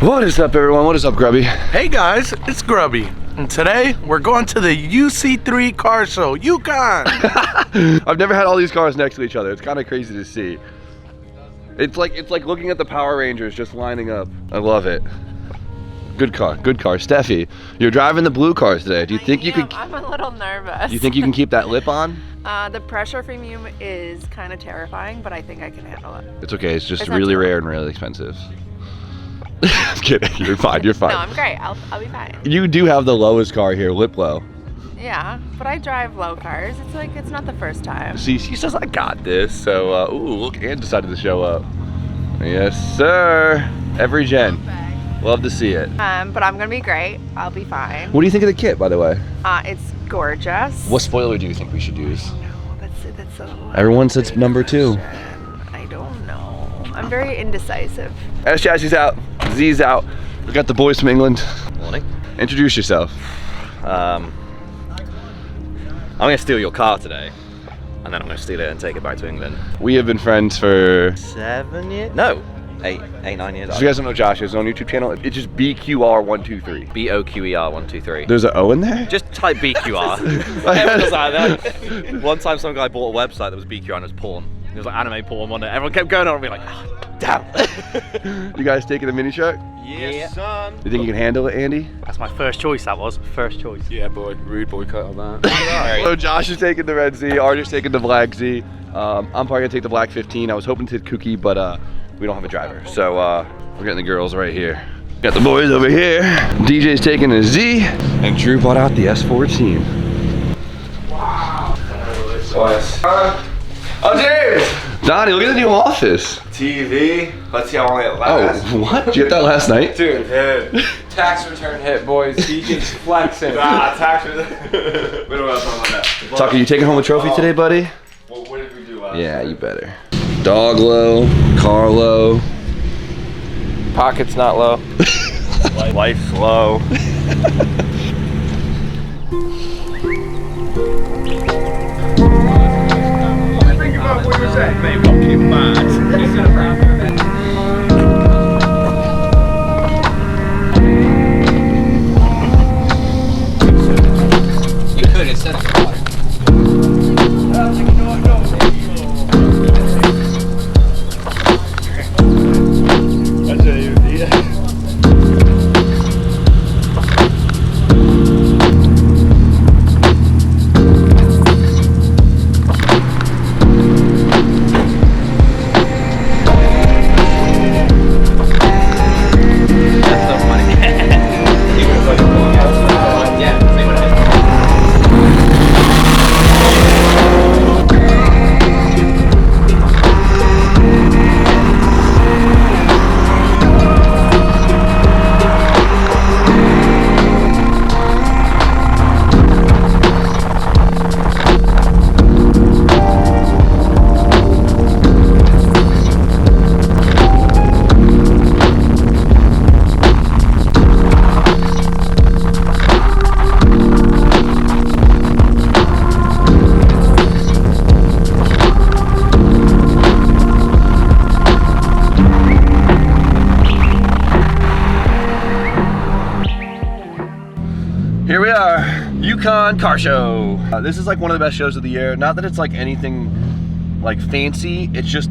What is up, everyone? What is up, Grubby? Hey guys, it's Grubby. And today we're going to the UC3 car show, UConn. I've never had all these cars next to each other. It's kind of crazy to see. It's like looking at the Power Rangers just lining up. I love it. Good car, good car. Steffi, you're driving the blue cars today. Do you think you could? I'm a little nervous. Do you think you can keep that lip on? The pressure premium is kind of terrifying, but I think I can handle it. It's okay. It's just really rare and really expensive. I'm kidding. You're fine. You're fine. No, I'm great. I'll be fine. You do have the lowest car here, lip low. Yeah, but I drive low cars. It's like it's not the first time. See, she says I got this. So, ooh, look, Ann decided to show up. Yes, sir. Every gen. Love to see it. But I'm gonna be great. I'll be fine. What do you think of the kit, by the way? It's gorgeous. What spoiler do you think we should use? No, that's so. Everyone says number 2. I don't know. I'm very indecisive. S Chassis's out. Z's out. We got the boys from England. Morning. Introduce yourself. I'm gonna steal your car today, and then I'm gonna steal it and take it back to England. We have been friends for 7 years? No, 9 years. So you guys don't know Josh, his own YouTube channel. It's just BQR123. BOQER123. There's an O in there? Just type BQR. Everyone does that. One time some guy bought a website that was BQR and it was porn. It was like anime porn one day. Everyone kept going on and being like, oh, damn. You guys taking a mini truck? Yes, son. You think you can handle it, Andy? That's my first choice, that was. First choice. Yeah, boy. Rude boycott on that. So Josh is taking the red Z, Art's taking the black Z. I'm probably gonna take the black 15. I was hoping to take Kooky, but we don't have a driver. So we're getting the girls right here. Got the boys over here. DJ's taking a Z, and Drew bought out the S14. Wow. Oh, James! Donnie, look at the new office. TV. Let's see how long it lasts. Oh, what? Did you get that last night? Dude, tax return hit, boys. DJ's flexing. Tax return. We don't have something like that. Tucker, you taking home a trophy today, buddy? Well, what did we do last Yeah, you better. Dog low, car low. Pocket's not low. Life's low. Think about what you were saying. Maybe I'll keep mine. You could instead of water. Here we are, UConn car show. This is like one of the best shows of the year. Not that it's like anything like fancy, it's just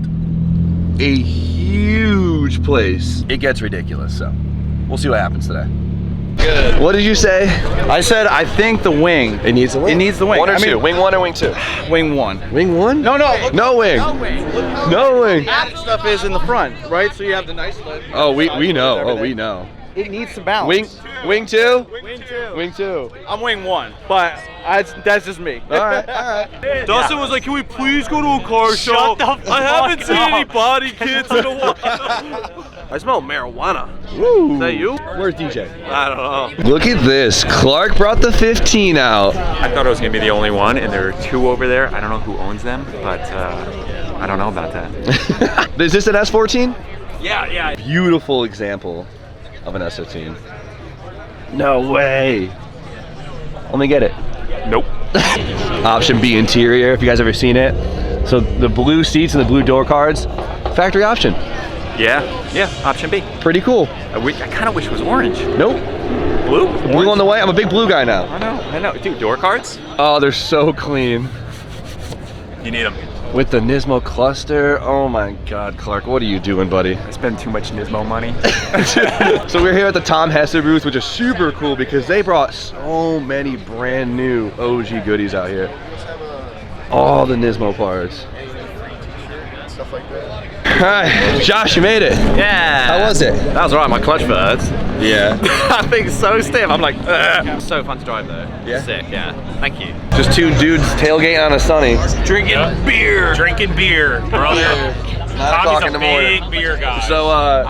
a huge place. It gets ridiculous, so we'll see what happens today. Good. What did you say? I said I think the wing. It needs a wing. It needs the wing. One or two, wing 1 or wing 2? Wing 1. Wing 1? No, no. No wing. No wing. No wing. That stuff is in the front, right? So you have the nice lip. Oh, we know. Oh, we know. It needs to balance. Wing 2? Wing 2. Wing 2. I'm wing 1, but that's just me. All right. Dustin was like, can we please go to a car show? I haven't seen any body kits in a while. I smell marijuana. Woo. Is that you? Where's DJ? I don't know. Look at this. Clark brought the 15 out. I thought I was gonna be the only one, and there are 2 over there. I don't know who owns them, but I don't know about that. Is this an S14? Yeah. Beautiful example of an S15. No way. Let me get it. Nope. Option B interior, if you guys ever seen it. So the blue seats and the blue door cards, factory option. Yeah, option B. Pretty cool. I kind of wish it was orange. Nope. Blue? Blue on the way. I'm a big blue guy now. I know. Dude, door cards? Oh, they're so clean. You need them. With the Nismo cluster. Oh my God, Clark, what are you doing, buddy? I spend too much Nismo money. So we're here at the Tom Hesse booth, which is super cool because they brought so many brand new OG goodies out here. All the Nismo parts. Alright, Josh, you made it. Yeah. How was it? That was alright, my clutch birds. Yeah. That thing's so stiff. I'm like, ugh. So fun to drive though. Yeah? Sick, yeah. Thank you. Just two dudes tailgating on a sunny. Drinking beer, brother. Tommy's a big beer guy. So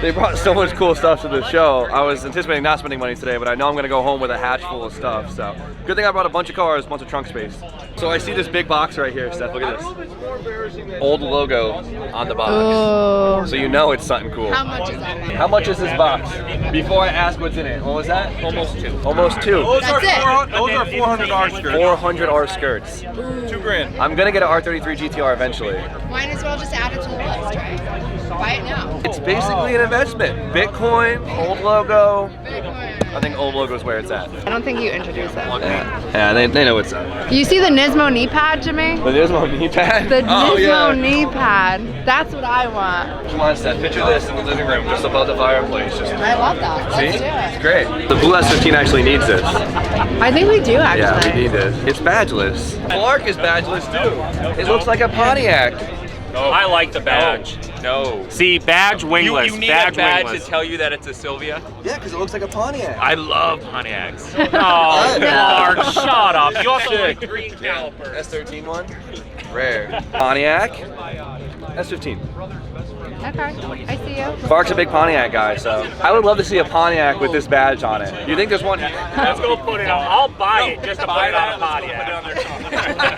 they brought so much cool stuff to the show. I was anticipating not spending money today, but I know I'm gonna go home with a hatch full of stuff. So good thing I brought a bunch of cars, a bunch of trunk space. So I see this big box right here, Steph. Look at this. Old logo on the box. Oh. So you know it's something cool. How much is that? How much is this box? Before I ask what's in it, what was that? Almost two. Almost two. That's it. Those are 400 R skirts. 400 R skirts. $2,000. I'm gonna get an R33 GTR eventually. Might as well just add it to the list, right? Buy it now. It's basically an investment. Bitcoin, old logo. I think old logo is where it's at. I don't think you introduced that. Yeah, they know what's up. You see the Nismo knee pad, Jimmy? The Nismo knee pad? The Oh, Nismo yeah. knee pad. That's what I want. Come on, Steph. Picture this in the living room, just above the fireplace. Just I love that. see? Let's do It's it. great. The Blue S15 actually needs this. I think we do actually. Yeah, we need this. It's badgeless. Clark is badgeless too. It looks like a Pontiac. I like the badge. No. See, badge wingless. You need a badge to tell you that it's a Sylvia? Yeah, because it looks like a Pontiac. I love Pontiacs. Oh, Mark, shut up. You also like green caliper. S13 one? Rare. Pontiac. S15. Okay, I see you. Clark's a big Pontiac guy, so I would love to see a Pontiac with this badge on it. You think there's one? Let's go put it on. I'll buy it just to put it on a Pontiac.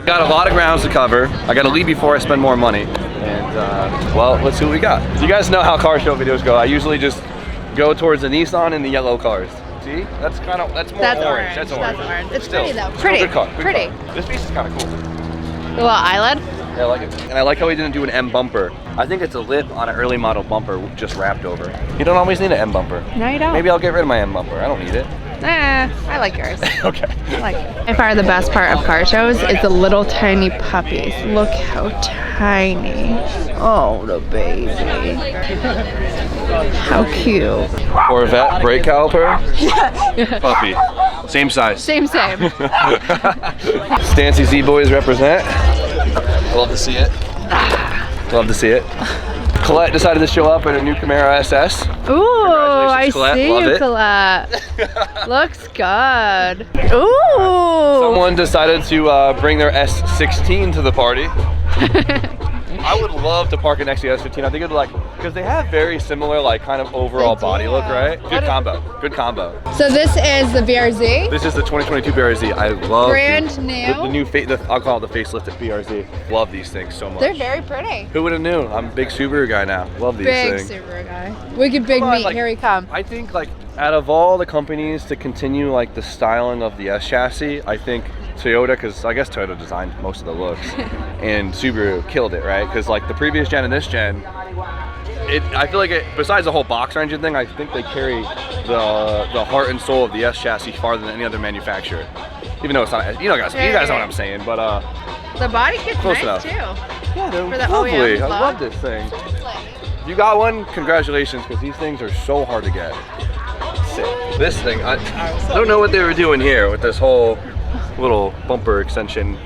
Got a lot of grounds to cover. I got to leave before I spend more money. And well, let's see what we got. You guys know how car show videos go. I usually just go towards the Nissan and the yellow cars. See? That's more That's orange. orange. That's orange. That's orange. It's Still, pretty though. still Pretty. Good car. Good Pretty. car. This piece is kind of cool. The little eyelid. Yeah, I like it. And I like how he didn't do an M bumper. I think it's a lip on an early model bumper just wrapped over. You don't always need an M bumper. No, you don't. Maybe I'll get rid of my M bumper. I don't need it. I like yours. Okay. I like it. By far the best part of car shows is the little tiny puppies. Look how tiny. Oh, the baby. How cute. Corvette brake caliper. Puppy. Same size. Same. Stancy Z boys represent. Love to see it. Love to see it. Colette decided to show up in a new Camaro SS. Ooh, I Congratulations, Colette. see Love you, it. Colette. Looks good. Ooh. Someone decided to bring their S16 to the party. I would love to park it next to the S15. I think it'd like, because they have very similar like kind of overall They do. body look, right? Good combo. Good combo. So this is the BRZ. This is the 2022 BRZ. I love Brand the new. new I'll call it the facelifted BRZ. Love these things so much. They're very pretty. Who would have knew? I'm a big Subaru guy now. Love these Big things. Subaru guy. Wicked big Come on, meat. like- Here we come. I think like out of all the companies to continue like the styling of the S chassis, I think Toyota, because I guess Toyota designed most of the looks, and Subaru killed it, right? Because like the previous gen and this gen, I feel like besides the whole boxer engine thing, I think they carry the heart and soul of the S chassis farther than any other manufacturer. Even though it's not, you guys know what I'm saying, but The body kit's Close nice enough. too. yeah, they're For the lovely. OEMs, I love. love this thing. If you got one, congratulations, because these things are so hard to get. Sick. This thing, I don't know what they were doing here with this whole little bumper extension.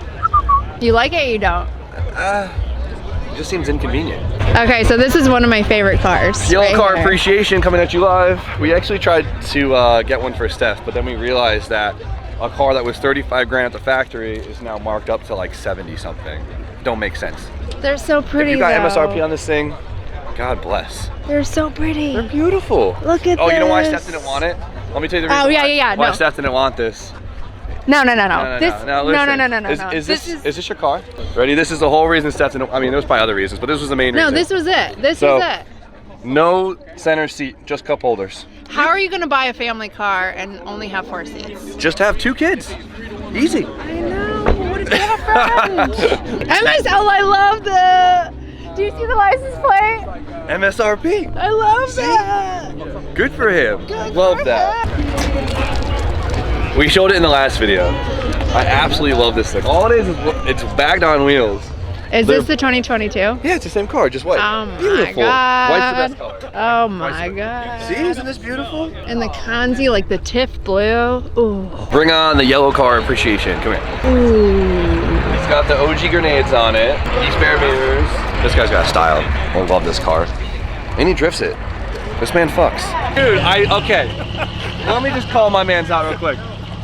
You like it or you don't? It just seems inconvenient. Okay, so this is one of my favorite cars. Yellow right car here. appreciation coming at you live. We actually tried to get one for Steph, but then we realized that a car that was 35 grand at the factory is now marked up to like 70 something. Don't make sense. They're so pretty. If you got though. MSRP on this thing, God bless. They're so pretty. They're beautiful. Look at Oh, this. you know why Steph didn't want it? Let me tell you the reason Oh, yeah, why, yeah, yeah, why no. Steph didn't want this. No. No, This, listen. no. Is this your car? Ready? This is the whole reason Steph didn't, I mean, there's probably other reasons, but this was the main No, reason. this was it. This So- was it. No center seat, just cup holders. How are you gonna buy a family car and only have 4 seats? Just have 2 kids. Easy. I know. What if you have a friend? MSL, I love Do you see the license plate? MSRP. I love that. Good for him. Love for that. We showed it in the last video. I absolutely love this thing. All it is it's bagged on wheels. Is this the 2022? Yeah, it's the same car, just white. Oh my Beautiful. God. White's the best color. Oh my God. See, isn't this beautiful? And the Kanzi, like the TIFF blue. Ooh. Bring on the yellow car appreciation. Come here. Ooh. It's got the OG grenades on it. These spare mirrors. This guy's got style. I love this car. And he drifts it. This man fucks. Dude, okay. Let me just call my man's out real quick.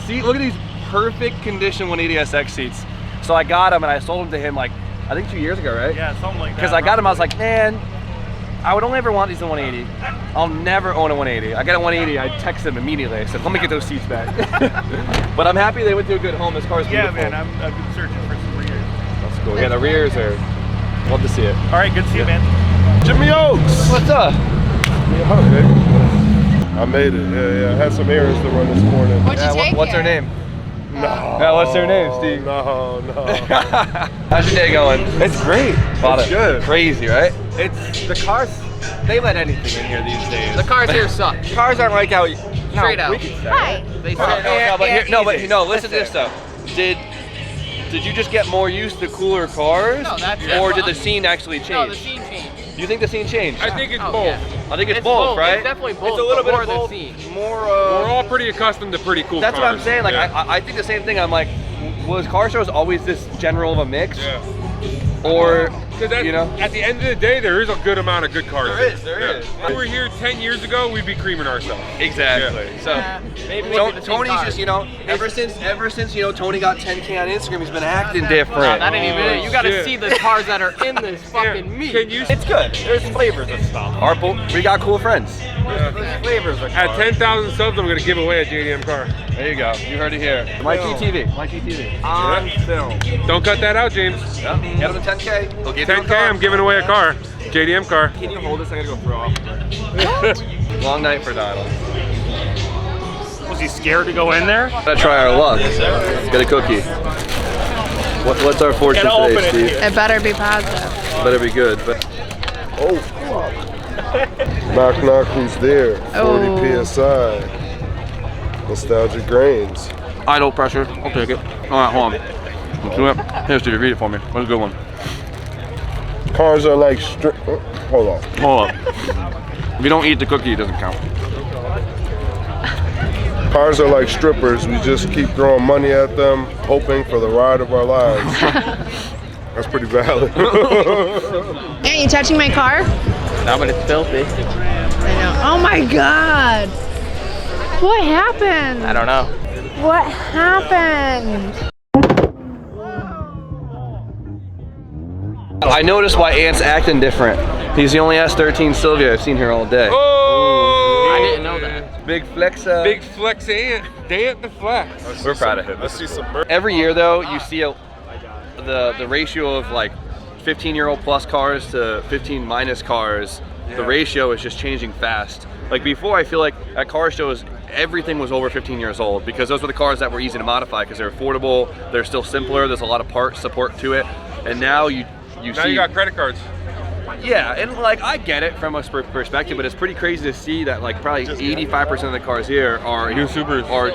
See, look at these perfect condition 180SX seats. So I got them and I sold them to him like, I think 2 years ago, right? Yeah, something like that. Because I got them, I was like, man, I would only ever want these in 180. I'll never own a 180. I got a 180, I texted him immediately. I said, let me get those seats back. But I'm happy they went to a good home. This car's beautiful. Yeah, man, I've been searching for some rears. That's cool. Yeah, the rears are, love to see it. All right, good to see you, man. Jimmy Oaks. What's up? I made it. Yeah. I had some errands to run this morning. What'd you take What's here? her name? No. Yeah, what's her name, Steve? No. How's your day going? It's great. It's good. Crazy, right? It's the cars. They let anything in here these days. The cars here suck. Cars aren't like how you. Straight out. We can say. Hi. They No, listen to this though. Did you just get more used to cooler cars? No, that's it. Or did the scene actually change? No, the scene changed. You think the scene changed? I think it's Oh, both. yeah. I think it's both, right? It's definitely both. It's a little bit more of than both. scene. More. We're all pretty accustomed to pretty cool That's cars. what I'm saying. Like Yeah. I think the same thing. I'm like, was car shows always this general of a mix? Yeah. Or Because you know? at the end of the day, there is a good amount of good cars. There is. If we were here 10 years ago, we'd be creaming ourselves. Exactly. So Maybe we do the same Tony's car. just, ever since Tony got 10K on Instagram, he's been acting different. No, that ain't even it. You gotta shit. see the cars that are in this fucking meat. Can you? It's good. There's flavors and stuff. We got cool friends. Flavors. At 10,000 subs, I'm gonna give away a JDM car. There you go. You heard it here. My GTV. On film. Don't cut that out, James. Yeah. Get him to 10K. He'll give you a 10K, car. I'm giving away a car. JDM car. Can you hold this? I gotta go throw off. Long night for Donald. Was he scared to go in there? Gotta try our luck. Get a cookie. What's our fortune today, Steve? It better be positive. Better be good. But Knock knock, who's there? 40 Oh. PSI. Nostalgic grains. idle pressure. I'll take it. All right, hold on. Here, Steve, read it for me. What's a good one? Cars are like hold on. Hold up. If you don't eat the cookie, it doesn't count. Cars are like strippers. We just keep throwing money at them, hoping for the ride of our lives. That's pretty valid. Aren't you touching my car? No, but it's filthy. I know. Oh my God. What happened? I don't know. What happened? I noticed why Ant's acting different. He's the only S13 Sylvia I've seen here all day. Oh! I didn't know that. Big flex. Big flex Ant. Dant the flex. We're proud of him. I see some. Every year though, you see the ratio of like 15-year-old plus cars to 15 minus cars. Yeah. The ratio is just changing fast. Like before, I feel like at car shows, everything was over 15 years old because those were the cars that were easy to modify because they're affordable, they're still simpler, there's a lot of part support to it. And now you Now see, you got credit cards. yeah, and like I get it from a perspective, but it's pretty crazy to see that like probably 85% of the cars here are New Subarus. are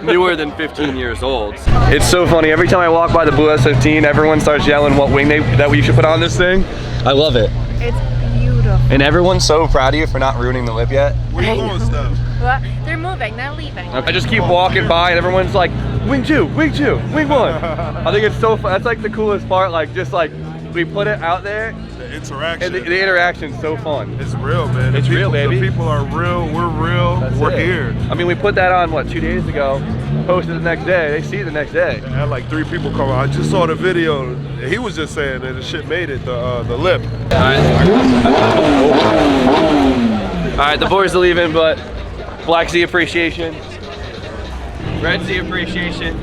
newer than 15 years old. It's so funny. Every time I walk by the blue S15, everyone starts yelling what wing that we should put on this thing. I love it. It's beautiful. And everyone's so proud of you for not ruining the lip yet. Where you going, Steph? What? They're moving. They're leaving. I just keep walking by and everyone's like, wing 2, wing 2, wing 1. I think it's so fun. That's like the coolest part. Like just like we put it out there. The interaction. And the interaction's so fun. It's real, man. It's real, baby. The people are real. We're real. That's We're it. here. I mean, we put that on, what, 2 days ago, posted the next day. They see it the next day. I had like 3 people come. I just saw the video. He was just saying that the shit made it. The lip. All right, the boys are leaving, but Black Z appreciation, Red Z appreciation.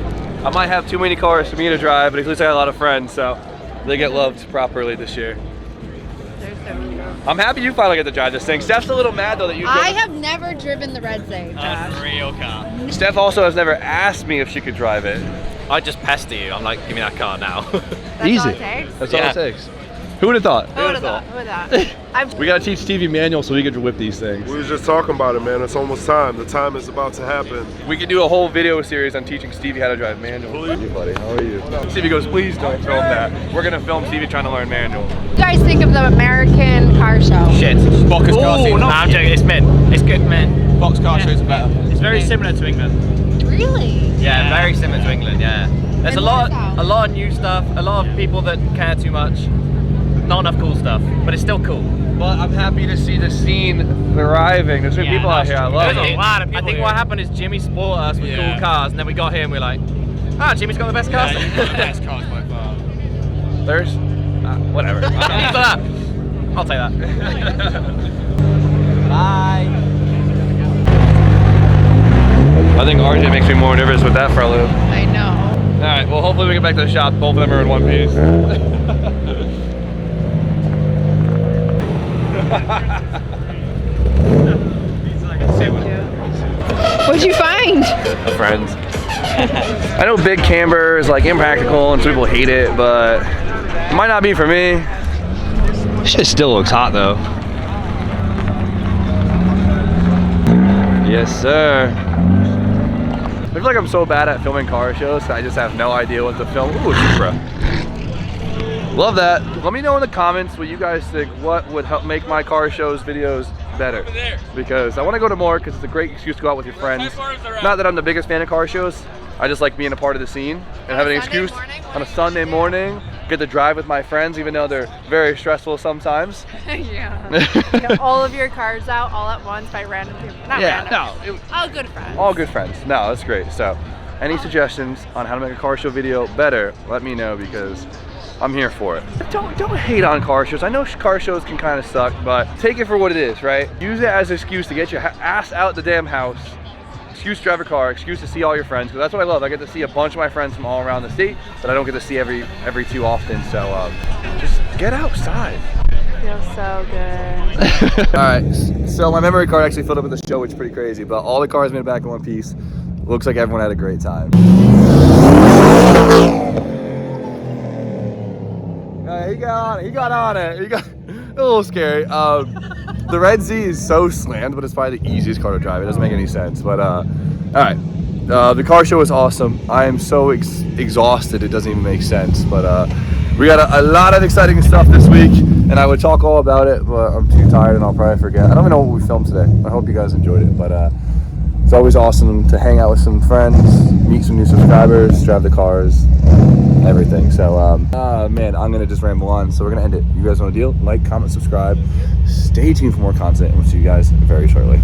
I might have too many cars for me to drive, but at least I got a lot of friends, so they get loved properly this year. They're so cute. I'm happy you finally get to drive this thing. Steph's a little mad though that you drove. I have never driven the Red Z. Unreal car. Steph also has never asked me if she could drive it. I just pester you. I'm like, give me that car now. That's all it takes? That's Yeah. all it takes. Who would have thought? Who would have thought? Who would have thought? We gotta teach Stevie manual so we can whip these things. We were just talking about it, man. It's almost time. The time is about to happen. We could do a whole video series on teaching Stevie how to drive manual. Hey, buddy, how are you? Stevie goes, please don't film that. We're gonna film Stevie trying to learn manual. What do you guys think of the American car show? Shit. Boxers car Oh, shows. no, I'm joking. It's mint. It's good, man. Box car shows are better. It's very similar to England. Really? Yeah, very similar to England. Yeah, there's And a lot what's of new stuff, a lot of people that care too much. Not enough cool stuff, but it's still cool. But I'm happy to see the scene thriving. There's been people out here. I love There's it. a lot of people I think here. what happened is Jimmy spoiled us with cool cars, and then we got here and we're like, ah, Jimmy's got the best cars. Best cars by far. There's, whatever. I'll take that. Bye. I think RJ makes me more nervous with that for a loop. I know. All right, well, hopefully we get back to the shop. Both of them are in one piece. What'd you find? Friends. I know big camber is like impractical and some people hate it, but it might not be for me. Shit still looks hot though. Yes, sir. I feel like I'm so bad at filming car shows, I just have no idea what to film. Ooh, Supra. Love that. Let me know in the comments what you guys think. What would help make my car shows videos better? Because I want to go to more because it's a great excuse to go out with your friends. Not that I'm the biggest fan of car shows. I just like being a part of the scene and having an excuse on a Sunday morning. Get to drive with my friends, even though they're very stressful sometimes. Yeah. Get all of your cars out all at once by random people. Not random. All good friends. All good friends. No, that's great. So, any suggestions on how to make a car show video better, let me know because I'm here for it. Don't hate on car shows. I know car shows can kind of suck, but take it for what it is, right? Use it as an excuse to get your ass out the damn house. Excuse to drive a car, excuse to see all your friends, because that's what I love. I get to see a bunch of my friends from all around the state that I don't get to see every too often. So just get outside. Feels so good. All right, so my memory card actually filled up with the show, which is pretty crazy, but all the cars made it back in one piece. Looks like everyone had a great time. He got on it. He got a little scary. The Red Z is so slammed, but it's probably the easiest car to drive. It doesn't make any sense, but all right. The car show was awesome. I am so exhausted, it doesn't even make sense, but we got a lot of exciting stuff this week, and I would talk all about it, but I'm too tired and I'll probably forget. I don't even know what we filmed today. I hope you guys enjoyed it, but it's always awesome to hang out with some friends, meet some new subscribers, drive the cars, everything. So man, I'm gonna just ramble on, so we're gonna end it. You guys want a deal? Like, comment, subscribe, stay tuned for more content, and we'll see you guys very shortly.